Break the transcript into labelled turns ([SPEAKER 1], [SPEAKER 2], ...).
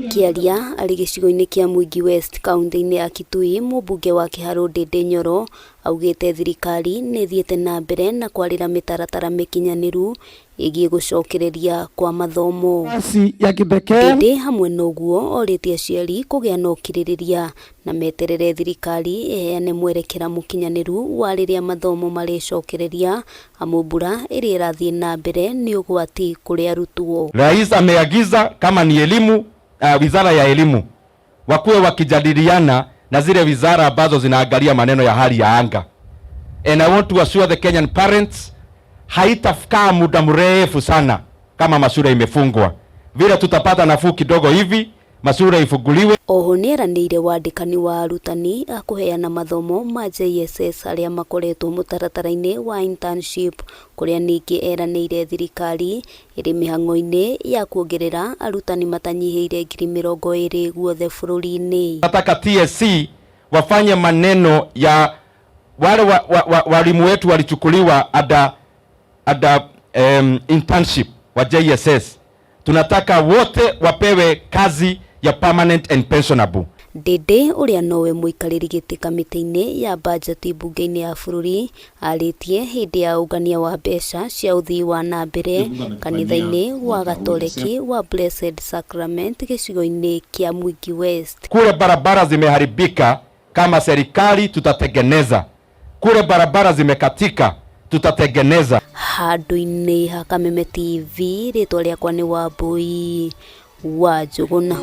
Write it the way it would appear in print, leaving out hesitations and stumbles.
[SPEAKER 1] Kiaria arĩ gĩcigo-inĩ kĩa Mwingi West kaunti-inĩ ya Kitui, mũmbunge wa Kiharu Ndindi Nyoro augĩte thirikari nĩ ĩthiĩte na mbere na kwarĩra mĩtaratara mĩkinyanĩru ĩgiĩ gũcokereria kwa mathomo. Ndindi hamwe na ũguo orĩtie aciari kũgĩa na ũkirĩrĩria na meterere thirikari ĩheane mwerekera mũkinyanĩru wa rĩrĩa mathomo marĩcokereria, amu mbura ĩrĩa ĩrathiĩ na mbere nĩ ũgwati kũrĩ arutwo.
[SPEAKER 2] Rais ameagiza kama ni elimu, wizara ya elimu wakuwe wakijadiliana na zile wizara ambazo zinaangalia maneno ya hali ya anga. And I want to assure the Kenyan parents, haitakaa muda mrefu sana kama mashule imefungwa. Vile tutapata nafuu kidogo hivi, mashule ifunguliwe.
[SPEAKER 1] Oho nĩeranĩire wandĩkani wa arutani a kũheana mathomo ma JSS arĩa makoretwo mũtaratara-inĩ wa internship, kũrĩa ningĩ eranĩire thirikari ĩrĩ mĩhang'o-inĩ ya kuongerera arutani matanyihĩire 20,000 guothe bũrũri-inĩ.
[SPEAKER 2] Nataka TSC wafanye maneno ya wale walimu wetu walichukuliwa ada internship wa JSS. Tunataka wote wapewe kazi ya permanent and pensionable.
[SPEAKER 1] Ndindi ũrĩa nowe mũikarĩri gĩtĩ kamĩtĩ-inĩ ya bajeti bunge-inĩ ya bũrũri arĩtie hĩndĩ ya ũngania wa mbeca cia ũthii wa na mbere kanitha-inĩ wa Gatoleki wa Blessed Sacrament gĩcigo-inĩ kĩa Mwingi West.
[SPEAKER 2] Kule barabara zimeharibika, kama serikali tutatengeneza. Kule barabara zimekatika, tutatengeneza.
[SPEAKER 1] Handũ-inĩ ha Kameme TV, rĩtwa rĩakwa nĩ Wambui wa Njũgũna.